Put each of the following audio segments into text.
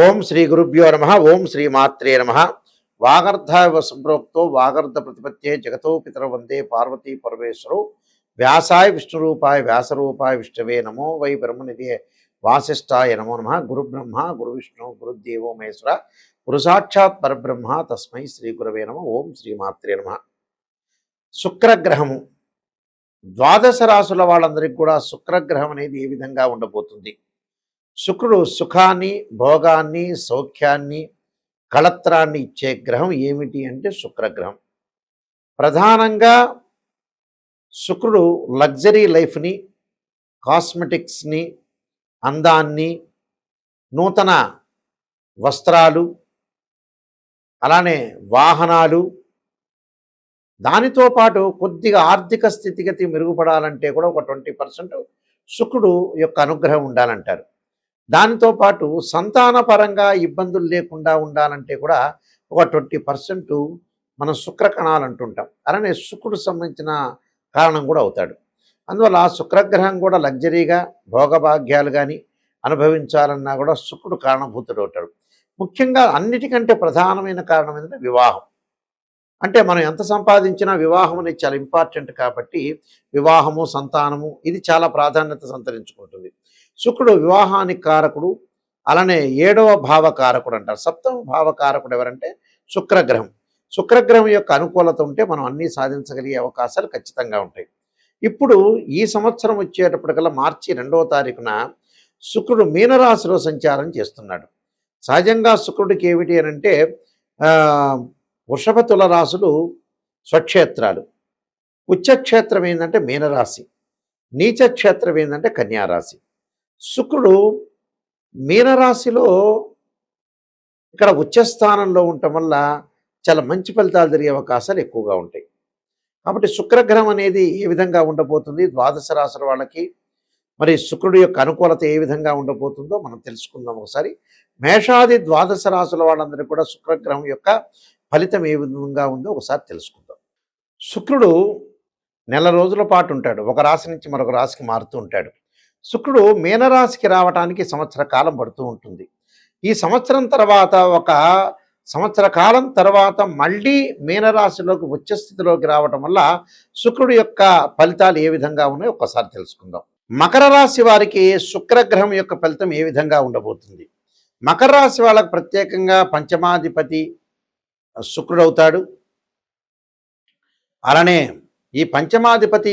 ఓం శ్రీ గురుభ్యో నమ. ఓం శ్రీ మాత్రే నమ. వాగర్ధావ సంప్రోక్తో వాగర్ధ ప్రతిపత్తే జగతో పితర వందే పార్వతీ పరమేశ్వరు. వ్యాసాయ విష్ణురూపాయ వ్యాసరూపాయ విష్ణవే నమో వై బ్రహ్మనిధి వాసిష్ఠాయ నమో నమ. గురు బ్రహ్మ గురు విష్ణు గురుదేవో మహేశ్వర గురు సాక్షాత్ పరబ్రహ్మ తస్మై శ్రీ గురవే నమ. ఓం శ్రీ మాత్రే నమ. శుక్రగ్రహము ద్వాదశ రాశుల వాళ్ళందరికీ కూడా శుక్రగ్రహం అనేది ఏ విధంగా ఉండబోతుంది? శుక్రుడు సుఖాన్ని, భోగాన్ని, సౌఖ్యాన్ని, కళత్రాన్ని ఇచ్చే గ్రహం ఏమిటి అంటే శుక్రగ్రహం. ప్రధానంగా శుక్రుడు లగ్జరీ లైఫ్ని, కాస్మెటిక్స్ని, అందాన్ని, నూతన వస్త్రాలు, అలానే వాహనాలు, దానితో పాటు కొద్దిగా ఆర్థిక స్థితిగతి మెరుగుపడాలంటే కూడా ఒక 20% శుక్రుడు యొక్క అనుగ్రహం ఉండాలంటారు. దానితో పాటు సంతానపరంగా ఇబ్బందులు లేకుండా ఉండాలంటే కూడా ఒక 20% మనం శుక్రకణాలు అంటుంటాం. అలానే శుక్రుడు సంబంధించిన కారణం కూడా అవుతాడు. అందువల్ల శుక్రగ్రహం కూడా లగ్జరీగా భోగభాగ్యాలు కానీ అనుభవించాలన్నా కూడా శుక్రుడు కారణభూతుడు అవుతాడు. ముఖ్యంగా అన్నిటికంటే ప్రధానమైన కారణం ఏంటంటే వివాహం. అంటే మనం ఎంత సంపాదించినా వివాహం అనేది చాలా ఇంపార్టెంట్ కాబట్టి వివాహము, సంతానము ఇది చాలా ప్రాధాన్యత సంతరించుకుంటుంది. శుక్రుడు వివాహానికి కారకుడు, అలానే 7వ భావకారకుడు అంటారు. 7వ భావకారకుడు ఎవరంటే శుక్రగ్రహం. శుక్రగ్రహం యొక్క అనుకూలత ఉంటే మనం అన్నీ సాధించగలిగే అవకాశాలు ఖచ్చితంగా ఉంటాయి. ఇప్పుడు ఈ సంవత్సరం వచ్చేటప్పటికల్లా మార్చి 2వ తారీఖున శుక్రుడు మీనరాశిలో సంచారం చేస్తున్నాడు. సహజంగా శుక్రుడికి ఏమిటి అని అంటే వృషభ తుల రాశులు స్వక్షేత్రాలు, ఉచ్చక్షేత్రం ఏంటంటే మీనరాశి, నీచక్షేత్రం ఏంటంటే కన్యారాశి. శుక్రుడు మీనరాశిలో ఇక్కడ ఉచ్చస్థానంలో ఉండటం వల్ల చాలా మంచి ఫలితాలు జరిగే అవకాశాలు ఎక్కువగా ఉంటాయి. కాబట్టి శుక్రగ్రహం అనేది ఏ విధంగా ఉండబోతుంది, ద్వాదశ రాశుల వాళ్ళకి మరి శుక్రుడి యొక్క అనుకూలత ఏ విధంగా ఉండబోతుందో మనం తెలుసుకుందాం ఒకసారి. మేషాది ద్వాదశ రాశుల వాళ్ళందరికీ కూడా శుక్రగ్రహం యొక్క ఫలితం ఏ విధంగా ఉందో ఒకసారి తెలుసుకుందాం. శుక్రుడు నెల రోజుల పాటు ఉంటాడు, ఒక రాశి నుంచి మరొక రాశికి మారుతూ ఉంటాడు. శుక్రుడు మీనరాశికి రావడానికి సంవత్సర కాలం పడుతూ ఉంటుంది. ఈ సంవత్సరం తర్వాత ఒక సంవత్సర కాలం తర్వాత మళ్ళీ మీనరాశిలోకి ఉచ్చస్థితిలోకి రావటం వల్ల శుక్రుడు యొక్క ఫలితాలు ఏ విధంగా ఉన్నాయో ఒకసారి తెలుసుకుందాం. మకర రాశి వారికి శుక్రగ్రహం యొక్క ఫలితం ఏ విధంగా ఉండబోతుంది? మకర రాశి వాళ్ళకు ప్రత్యేకంగా పంచమాధిపతి శుక్రుడు అవుతాడు. అలానే ఈ పంచమాధిపతి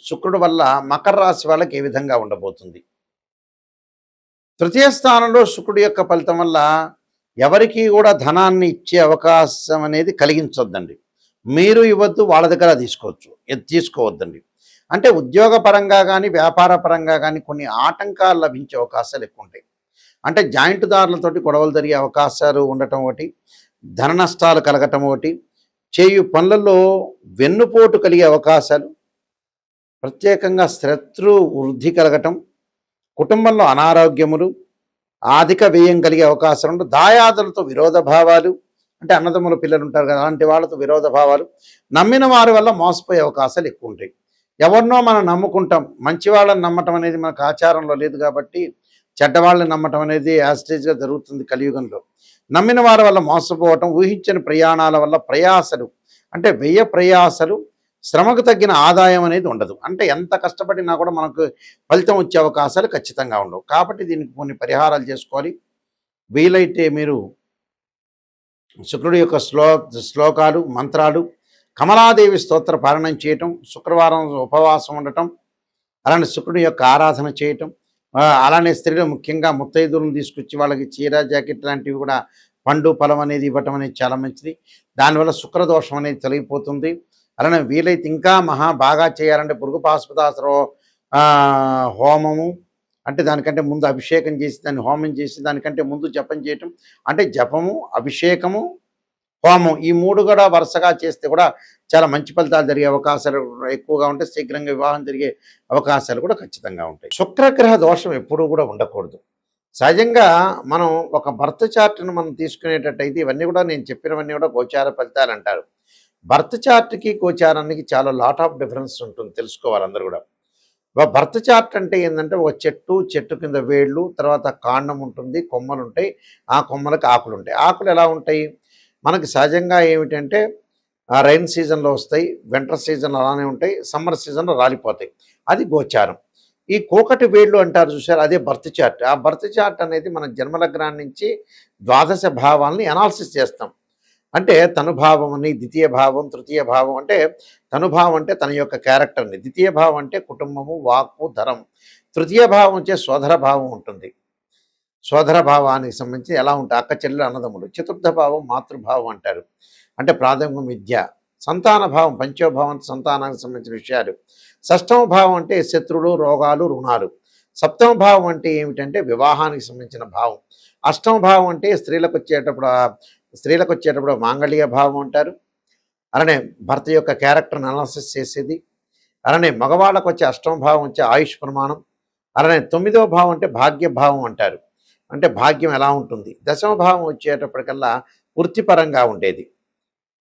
శుక్రుడు వల్ల మకర రాశి వాళ్ళకి ఏ విధంగా ఉండబోతుంది? తృతీయ స్థానంలో శుక్రుడు యొక్క ఫలితం వల్ల ఎవరికి కూడా ధనాన్ని ఇచ్చే అవకాశం అనేది కలిగించొద్దండి. మీరు ఇవ్వద్దు, వాళ్ళ దగ్గర తీసుకోవద్దండి. అంటే ఉద్యోగపరంగా కానీ వ్యాపార పరంగా కానీ కొన్ని ఆటంకాలు లభించే అవకాశాలు ఎక్కువ ఉంటాయి. అంటే జాయింట్దారులతోటి గొడవలు జరిగే అవకాశాలు ఉండటం ఒకటి, ధన నష్టాలు కలగటం ఒకటి, చేయు పనులలో వెన్నుపోటు కలిగే అవకాశాలు, ప్రత్యేకంగా శత్రు వృద్ధి కలగటం, కుటుంబంలో అనారోగ్యములు, అధిక వ్యయం కలిగే అవకాశాలు ఉంటాయి. దాయాదులతో విరోధ భావాలు, అంటే అన్నదమ్ముల పిల్లలు ఉంటారు కదా, అలాంటి వాళ్ళతో విరోధ భావాలు, నమ్మిన వారి వల్ల మోసపోయే అవకాశాలు ఎక్కువ ఉంటాయి. ఎవరినో మనం నమ్ముకుంటాం, మంచి వాళ్ళని నమ్మటం అనేది మనకు ఆచారంలో లేదు కాబట్టి చెడ్డవాళ్ళని నమ్మటం అనేది యాస్టేజ్గా జరుగుతుంది కలియుగంలో. నమ్మిన వారి వల్ల మోసపోవటం, ఊహించని ప్రయాణాల వల్ల ప్రయాసలు, అంటే వ్యయ ప్రయాసలు, శ్రమకు తగ్గిన ఆదాయం అనేది ఉండదు. అంటే ఎంత కష్టపడినా కూడా మనకు ఫలితం వచ్చే అవకాశాలు ఖచ్చితంగా ఉండవు. కాబట్టి దీనికి కొన్ని పరిహారాలు చేసుకోవాలి. వీలైతే మీరు శుక్రుడి యొక్క శ్లోకాలు, మంత్రాలు, కమలాదేవి స్తోత్ర పారాయణం చేయటం, శుక్రవారం ఉపవాసం ఉండటం, అలానే శుక్రుడి యొక్క ఆరాధన చేయటం, అలానే స్త్రీలు ముఖ్యంగా ముత్తైదులను తీసుకొచ్చి వాళ్ళకి చీర, జాకెట్ లాంటివి కూడా పండు, ఫలం అనేది ఇవ్వటం అనేది చాలా మంచిది. దానివల్ల శుక్రదోషం అనేది తొలగిపోతుంది. అలానే వీలైతే ఇంకా బాగా చేయాలంటే పురుగు పాశుపతాస్త్ర హోమము, అంటే దానికంటే ముందు అభిషేకం చేసి దాన్ని హోమం చేసి దానికంటే ముందు జపం చేయటం, అంటే జపము, అభిషేకము, హోమం ఈ 3 కూడా వరుసగా చేస్తే కూడా చాలా మంచి ఫలితాలు జరిగే అవకాశాలు ఎక్కువగా ఉంటాయి. శీఘ్రంగా వివాహం జరిగే అవకాశాలు కూడా ఖచ్చితంగా ఉంటాయి. శుక్రగ్రహ దోషం ఎప్పుడూ కూడా ఉండకూడదు. సహజంగా మనం ఒక బర్త్ చార్ట్ను మనం తీసుకునేటట్టయితే ఇవన్నీ కూడా నేను చెప్పినవన్నీ కూడా గోచార ఫలితాలు అంటారు. బర్త్ చార్ట్కి గోచారానికి చాలా లాట్ ఆఫ్ డిఫరెన్స్ ఉంటుంది, తెలుసుకోవాలి అందరూ కూడా. బర్త్ చార్ట్ అంటే ఏంటంటే ఒక చెట్టు కింద వేళ్ళు, తర్వాత కాండం ఉంటుంది, కొమ్మలు ఉంటాయి, ఆ కొమ్మలకి ఆకులు ఉంటాయి. ఆకులు ఎలా ఉంటాయి మనకి సహజంగా ఏమిటంటే రైన్ సీజన్లో వస్తాయి, వింటర్ సీజన్లో అలానే ఉంటాయి, సమ్మర్ సీజన్లో రాలిపోతాయి. అది గోచారం. ఈ కోకటి వేళ్ళు అంటారు చూసారు, అదే బర్త్ చార్ట్. ఆ బర్త్ చార్ట్ అనేది మన జన్మలగ్నాన్ని నుంచి ద్వాదశ భావాల్ని అనాలిసిస్ చేస్తాం. అంటే తనుభావం అని, ద్వితీయ భావం, తృతీయ భావం. అంటే తనుభావం అంటే తన యొక్క క్యారెక్టర్ని, ద్వితీయ భావం అంటే కుటుంబము, వాక్కు, ధరం, తృతీయ భావం వచ్చే సోదర భావం ఉంటుంది. సోదర భావానికి సంబంధించి ఎలా ఉంటాయి అక్క చెల్లెలు అన్నదమ్ములు. చతుర్థ భావం మాతృభావం అంటారు, అంటే ప్రాథమిక విద్య. సంతాన భావం పంచోభావం, సంతానానికి సంబంధించిన విషయాలు. షష్టమ భావం అంటే శత్రువులు, రోగాలు, రుణాలు. సప్తమ భావం అంటే ఏమిటంటే వివాహానికి సంబంధించిన భావం. అష్టమ భావం అంటే స్త్రీలకు వచ్చేటప్పుడు మాంగళ్య భావం అంటారు. అలానే భర్త యొక్క క్యారెక్టర్ని అనాలిసిస్ చేసేది. అలానే మగవాళ్ళకు వచ్చే అష్టమ భావం వచ్చే ఆయుష్ ప్రమాణం. అలానే తొమ్మిదవ భావం అంటే భాగ్యభావం అంటారు, అంటే భాగ్యం ఎలా ఉంటుంది. దశమ భావం వచ్చేటప్పటికల్లా వృత్తిపరంగా ఉండేది.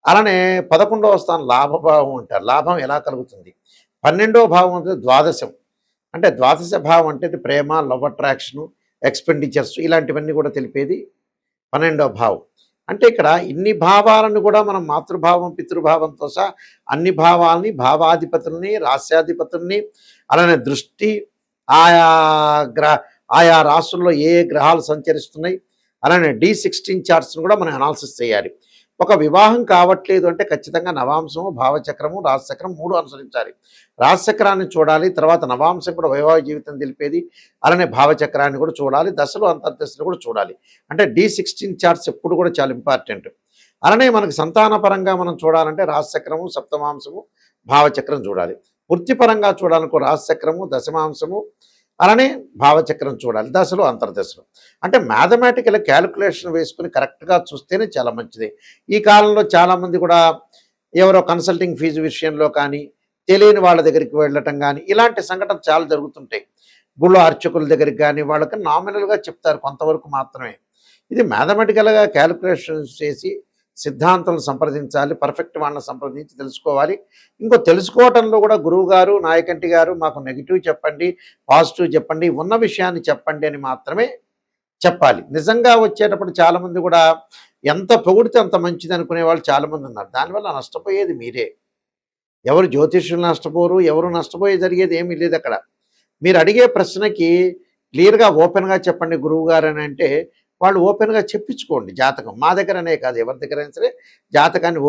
అలానే 11వ స్థానం లాభభావం అంటారు, లాభం ఎలా కలుగుతుంది. 12వ భావం అంటే ద్వాదశం, అంటే ద్వాదశ భావం అంటే ప్రేమ, లవ్ అట్రాక్షను, ఎక్స్పెండిచర్స్ ఇలాంటివన్నీ కూడా తెలిపేది 12వ భావం. అంటే ఇక్కడ ఇన్ని భావాలను కూడా మనం మాతృభావం, పితృభావంతో సహా అన్ని భావాల్ని, భావాధిపతుల్ని, రాస్యాధిపతుల్ని, అలానే దృష్టి, ఆయా ఆయా రాసుల్లో ఏ గ్రహాలు సంచరిస్తున్నాయి, అలానే D16 చార్ట్స్ని కూడా మనం అనాలిసిస్ చేయాలి. ఒక వివాహం కావట్లేదు అంటే ఖచ్చితంగా నవాంశము, భావచక్రము, రాశిచక్రం 3 అనుసరించాలి. రాశిచక్రాన్ని చూడాలి, తర్వాత నవాంశం కూడా వైవాహిక జీవితం తెలిపేది, అలానే భావచక్రాన్ని కూడా చూడాలి, దశలు అంతర్దశలు కూడా చూడాలి. అంటే D16 చార్ట్స్ ఎప్పుడు కూడా చాలా ఇంపార్టెంట్. అలానే మనకు సంతానపరంగా మనం చూడాలంటే రాశిచక్రము, సప్తమాంశము, భావచక్రం చూడాలి. వృత్తిపరంగా చూడాలనుకో రాశిచక్రము, దశమాంశము, అలానే భావచక్రం చూడాలి, దశలు అంతర్దశలు. అంటే మ్యాథమెటికల్ క్యాలిక్యులేషన్ వేసుకుని కరెక్ట్గా చూస్తేనే చాలా మంచిది. ఈ కాలంలో చాలామంది కూడా ఎవరో కన్సల్టింగ్ ఫీజు విషయంలో కానీ, తెలియని వాళ్ళ దగ్గరికి వెళ్ళటం కానీ, ఇలాంటి సంఘటనలు చాలా జరుగుతుంటాయి. గుళ్ళో అర్చకుల దగ్గరికి కానీ వాళ్ళకి నామినల్గా చెప్తారు కొంతవరకు మాత్రమే. ఇది మ్యాథమెటికల్గా క్యాలిక్యులేషన్ చేసి సిద్ధాంతాలను సంప్రదించాలి, పర్ఫెక్ట్ వాళ్ళని సంప్రదించి తెలుసుకోవాలి. ఇంకో తెలుసుకోవటంలో కూడా గురువుగారు, నాయకంటి గారు మాకు నెగిటివ్ చెప్పండి, పాజిటివ్ చెప్పండి, ఉన్న విషయాన్ని చెప్పండి అని మాత్రమే చెప్పాలి. నిజంగా వచ్చేటప్పుడు చాలామంది కూడా ఎంత పొగిడితే అంత మంచిది అనుకునే వాళ్ళు చాలామంది ఉన్నారు. దానివల్ల నష్టపోయేది మీరే. ఎవరు జ్యోతిష్యులు నష్టపోరు, ఎవరు నష్టపోయే జరిగేది ఏమీ లేదు అక్కడ. మీరు అడిగే ప్రశ్నకి క్లియర్గా ఓపెన్గా చెప్పండి గురువుగారు అని అంటే వాళ్ళు ఓపెన్గా చెప్పించుకోండి జాతకం. మా దగ్గరనే కాదు, ఎవరి దగ్గరైనా సరే జాతకాన్ని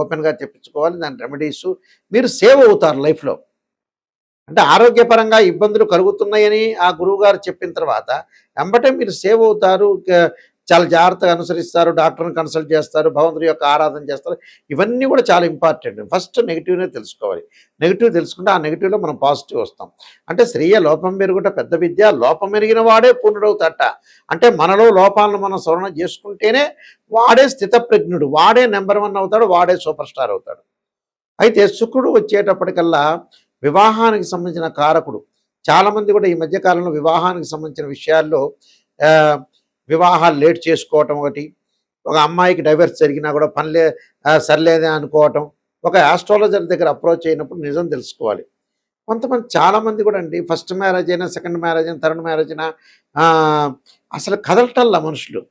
ఓపెన్గా చెప్పించుకోవాలి. దాని రెమెడీసు మీరు సేవ్ అవుతారు లైఫ్లో. అంటే ఆరోగ్యపరంగా ఇబ్బందులు కలుగుతున్నాయని ఆ గురువుగారు చెప్పిన తర్వాత వెంబటే మీరు సేవ్ అవుతారు, చాలా జాగ్రత్తగా అనుసరిస్తారు, డాక్టర్ని కన్సల్ట్ చేస్తారు, భగవంతుడి యొక్క ఆరాధన చేస్తారు. ఇవన్నీ కూడా చాలా ఇంపార్టెంట్. ఫస్ట్ నెగిటివ్నే తెలుసుకోవాలి. నెగిటివ్ తెలుసుకుంటే ఆ నెగిటివ్లో మనం పాజిటివ్ వస్తాం. అంటే శ్రేయ లోపం మెరుగుట పెద్ద విద్య, లోపం మెరిగిన వాడే పూర్ణుడవుతాట. అంటే మనలో లోపాలను మనం సవరణ చేసుకుంటేనే వాడే స్థితప్రజ్ఞుడు, వాడే నెంబర్ 1 అవుతాడు, వాడే సూపర్ స్టార్ అవుతాడు. అయితే శుక్రుడు వచ్చేటప్పటికల్లా వివాహానికి సంబంధించిన కారకుడు. చాలామంది కూడా ఈ మధ్యకాలంలో వివాహానికి సంబంధించిన విషయాల్లో వివాహాలు లేట్ చేసుకోవటం ఒకటి, ఒక అమ్మాయికి డైవర్స్ జరిగినా కూడా సరిలేదే అనుకోవటం, ఒక ఆస్ట్రాలజర్ దగ్గర అప్రోచ్ అయినప్పుడు నిజం తెలుసుకోవాలి. కొంతమంది చాలామంది కూడా అండి ఫస్ట్ మ్యారేజ్ అయినా, సెకండ్ మ్యారేజ్ అయినా, థర్డ్ మ్యారేజ్ అయినా అసలు కదలటల్లా మనుషులు.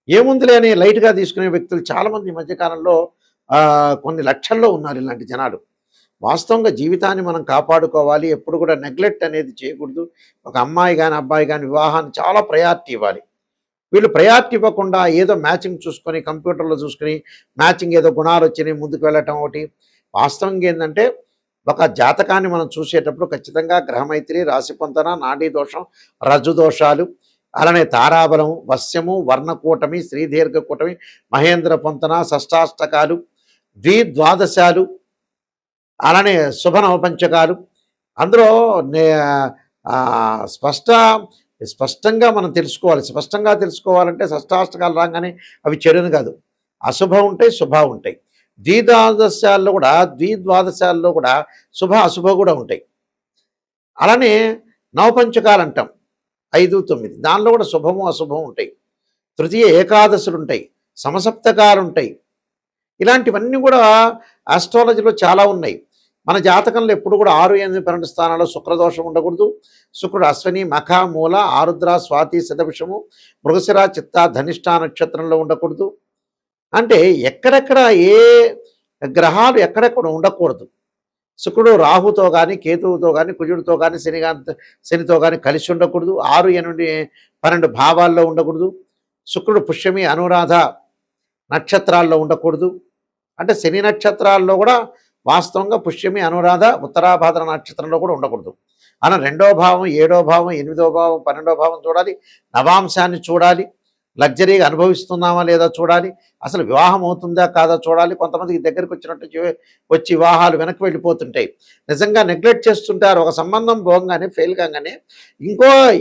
ఏముందిలే అని లైట్గా తీసుకునే వ్యక్తులు చాలామంది ఈ మధ్యకాలంలో కొన్ని లక్షల్లో ఉన్నారు ఇలాంటి జనాలు. వాస్తవంగా జీవితాన్ని మనం కాపాడుకోవాలి, ఎప్పుడు కూడా నెగ్లెక్ట్ అనేది చేయకూడదు. ఒక అమ్మాయి కానీ అబ్బాయి కానీ వివాహాన్ని చాలా ప్రయారిటీ ఇవ్వాలి. వీళ్ళు ప్రయారిటీ ఇవ్వకుండా ఏదో మ్యాచింగ్ చూసుకొని కంప్యూటర్లో చూసుకొని మ్యాచింగ్ ఏదో గుణాలు వచ్చినాయి ముందుకు వెళ్ళటం ఒకటి. వాస్తవంగా ఏంటంటే ఒక జాతకాన్ని మనం చూసేటప్పుడు ఖచ్చితంగా గ్రహమైత్రి, రాశి పొంతన, నాడీ దోషం, రజ్జు దోషాలు, అలానే తారాబలం, వశ్యము, వర్ణకూటమి, శ్రీదీర్ఘ కూటమి, మహేంద్ర పొంతన, షష్టాష్టకాలు, ద్వాదశాలు, అలానే శుభనవపంచకాలు, అందులో స్పష్టంగా మనం తెలుసుకోవాలి. స్పష్టంగా తెలుసుకోవాలంటే షష్టాష్టకాలు రాగానే అవి చెడుని కాదు, అశుభం ఉంటాయి, శుభ ఉంటాయి. ద్విద్వాదశాల్లో కూడా శుభ అశుభ కూడా ఉంటాయి. అలానే నవపంచకాలు అంటాం 5, 9, దానిలో కూడా శుభము అశుభం ఉంటాయి. తృతీయ ఏకాదశులు ఉంటాయి, సమసప్తకాలు ఉంటాయి. ఇలాంటివన్నీ కూడా ఆస్ట్రాలజీలో చాలా ఉన్నాయి. మన జాతకంలో ఎప్పుడు కూడా 6, 8, 12 స్థానాల్లో శుక్రదోషం ఉండకూడదు. శుక్రుడు అశ్విని, మఖ, మూల, ఆరుద్ర, స్వాతి, శతభిషము, మృగశిర, చిత్త, ధనిష్ట నక్షత్రంలో ఉండకూడదు. అంటే ఎక్కడెక్కడ ఏ గ్రహాలు ఎక్కడెక్కడ ఉండకూడదు. శుక్రుడు రాహుతో కానీ, కేతువుతో కానీ, కుజుడితో కానీ, శనితో కానీ కలిసి ఉండకూడదు. 6, 8, 12 భావాల్లో ఉండకూడదు. శుక్రుడు పుష్యమి, అనురాధ నక్షత్రాల్లో ఉండకూడదు. అంటే శని నక్షత్రాల్లో కూడా వాస్తవంగా పుష్యమి, అనురాధ, ఉత్తరాభాద్ర నక్షత్రంలో కూడా ఉండకూడదు. అలా 2వ భావం, 7వ భావం, 8వ భావం, 12వ భావం చూడాలి. నవాంశాన్ని చూడాలి. లగ్జరీగా అనుభవిస్తున్నామా లేదా చూడాలి. అసలు వివాహం అవుతుందా కాదా చూడాలి. కొంతమందికి దగ్గరికి వచ్చినట్టు వచ్చి వివాహాలు వెనక్కి వెళ్ళిపోతుంటాయి. నిజంగా నెగ్లెక్ట్ చేస్తుంటారు. ఒక సంబంధం పోగానే ఫెయిల్ కాగానే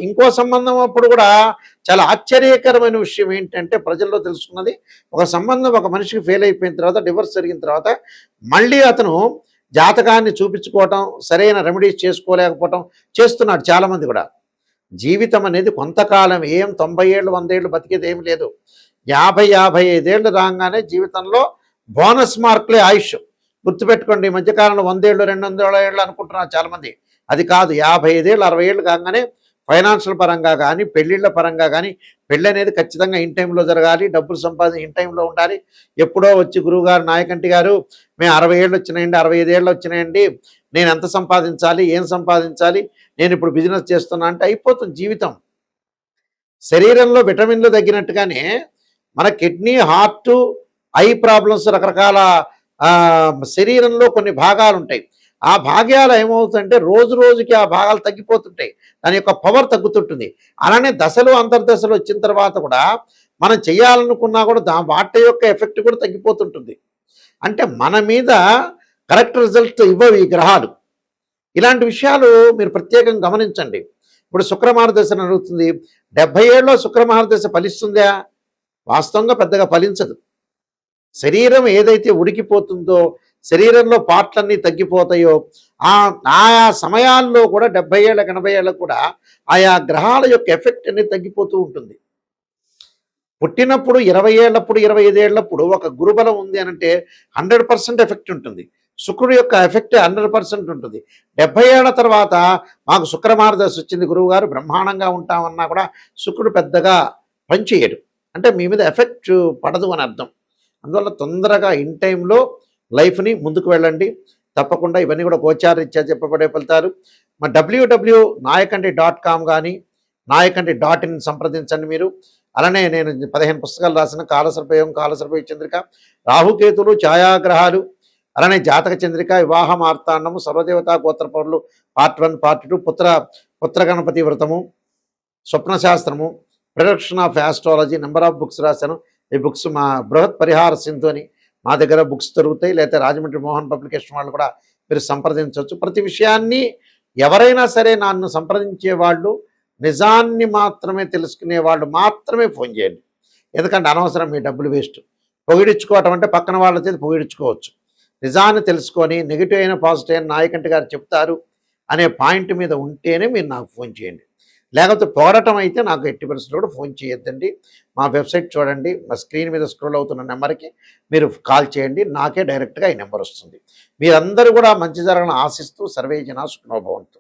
ఇంకో సంబంధం అప్పుడు కూడా చాలా ఆశ్చర్యకరమైన విషయం ఏంటంటే ప్రజల్లో తెలుసుకున్నది, ఒక సంబంధం ఒక మనిషికి ఫెయిల్ అయిపోయిన తర్వాత, డివోర్స్ జరిగిన తర్వాత మళ్ళీ అతను జాతకాన్ని చూపించుకోవటం, సరైన రెమెడీస్ చేసుకోలేకపోవటం చేస్తున్నాడు చాలామంది కూడా. జీవితం అనేది కొంతకాలం, ఏం 90 ఏళ్ళు 100 ఏళ్ళు బతికేది ఏమి లేదు. 50-55 ఏళ్ళు రాగానే జీవితంలో బోనస్ మార్కులే ఆయుష్. గుర్తుపెట్టుకోండి, ఈ మధ్యకాలంలో 100 ఏళ్ళు 200 ఏళ్ళు అనుకుంటున్నారు చాలామంది. అది కాదు. 55 ఏళ్ళు 60 ఏళ్ళు కాగానే ఫైనాన్షియల్ పరంగా కానీ, పెళ్ళిళ్ళ పరంగా కానీ, పెళ్ళి అనేది ఖచ్చితంగా ఇన్ టైంలో జరగాలి. డబ్బులు సంపాదన ఇన్ టైంలో ఉండాలి. ఎప్పుడో వచ్చి గురువుగారు, నాయకంటి గారు, మేము 60 ఏళ్ళు వచ్చినాయండి, 65 ఏళ్ళు వచ్చినాయండి, నేను ఎంత సంపాదించాలి, ఏం సంపాదించాలి, నేను ఇప్పుడు బిజినెస్ చేస్తున్నా అంటే అయిపోతుంది జీవితం. శరీరంలో విటమిన్లు తగ్గినట్టుగానే మన కిడ్నీ, హార్ట్, ఐ ప్రాబ్లమ్స్, రకరకాల శరీరంలో కొన్ని భాగాలు ఉంటాయి. ఆ భాగాలు ఏమవుతుందంటే రోజు రోజుకి ఆ భాగాలు తగ్గిపోతుంటాయి. దాని యొక్క పవర్ తగ్గుతుంటుంది. అలానే దశలు, అంతర్దశలు వచ్చిన తర్వాత కూడా మనం చేయాలనుకున్నా కూడా వాటి యొక్క ఎఫెక్ట్ కూడా తగ్గిపోతుంటుంది. అంటే మన మీద కరెక్ట్ రిజల్ట్ ఇవ్వవు ఈ గ్రహాలు. ఇలాంటి విషయాలు మీరు ప్రత్యేకంగా గమనించండి. ఇప్పుడు శుక్రమహారదశ నడుస్తుంది. 70 ఏళ్ళలో శుక్రమహారదశ ఫలిస్తుందా? వాస్తవంగా పెద్దగా ఫలించదు. శరీరం ఏదైతే ఉడికిపోతుందో, శరీరంలో పార్ట్లన్నీ తగ్గిపోతాయో, ఆయా సమయాల్లో కూడా 70 ఏళ్ళకి 80 ఏళ్ళకు కూడా ఆయా గ్రహాల యొక్క ఎఫెక్ట్ అనేది తగ్గిపోతూ ఉంటుంది. పుట్టినప్పుడు 20 ఏళ్ళప్పుడు 25 ఏళ్ళప్పుడు ఒక గురుబలం ఉంది అనంటే 100% ఎఫెక్ట్ ఉంటుంది. శుక్రుడు యొక్క ఎఫెక్ట్ 100% ఉంటుంది. 70 ఏళ్ల తర్వాత మాకు శుక్రమహారదశ వచ్చింది గురువుగారు, బ్రహ్మాండంగా ఉంటామన్నా కూడా శుక్రుడు పెద్దగా పనిచేయడు. అంటే మీ మీద ఎఫెక్ట్ పడదు అని అర్థం. అందువల్ల తొందరగా ఇన్ టైంలో లైఫ్ని ముందుకు వెళ్ళండి. తప్పకుండా ఇవన్నీ కూడా గోచారరీత్యా చెప్పబడే ఫలితాలు. మా www.nayakanti.com కానీ nayakanti.in సంప్రదించండి మీరు. అలానే నేను 15 పుస్తకాలు రాసిన కాలసర్పయోగం, కాలసర్పయోగ చంద్రిక, రాహుకేతులు, ఛాయాగ్రహాలు, అలానే జాతక చంద్రిక, వివాహ మార్తాండము, సర్వదేవతా గోత్ర పౌరులు పార్ట్ 1, పార్ట్ 2, పుత్ర గణపతి వ్రతము, స్వప్నశాస్త్రము, production of astrology, number of books రాశాను. ఈ బుక్స్ మా బృహత్ పరిహార సింధు అని మా దగ్గర బుక్స్ దొరుకుతాయి. లేకపోతే రాజమండ్రి మోహన్ పబ్లికేషన్ వాళ్ళు కూడా మీరు సంప్రదించవచ్చు. ప్రతి విషయాన్ని ఎవరైనా సరే నన్ను సంప్రదించే వాళ్ళు నిజాన్ని మాత్రమే తెలుసుకునే వాళ్ళు మాత్రమే ఫోన్ చేయండి. ఎందుకంటే అనవసరం మీ డబ్బులు వేస్ట్. పొగిడించుకోవటం అంటే పక్కన వాళ్ళ చేతి పొగిడించుకోవచ్చు. నిజాన్ని తెలుసుకొని నెగిటివ్ అయిన పాజిటివ్ అయిన నాయకంటి గారు చెప్తారు అనే పాయింట్ మీద ఉంటేనే మీరు నాకు ఫోన్ చేయండి. లేకపోతే పొగడటం అయితే నాకు ఎట్టి పరిస్థితుల్లో కూడా ఫోన్ చేయొద్దండి. మా వెబ్సైట్ చూడండి, మా స్క్రీన్ మీద స్క్రోల్ అవుతున్న నెంబర్కి మీరు కాల్ చేయండి. నాకే డైరెక్ట్గా ఈ నెంబర్ వస్తుంది. మీరందరూ కూడా మంచి జరగాలని ఆశిస్తూ సర్వే జనా సుఖినో భవంతు.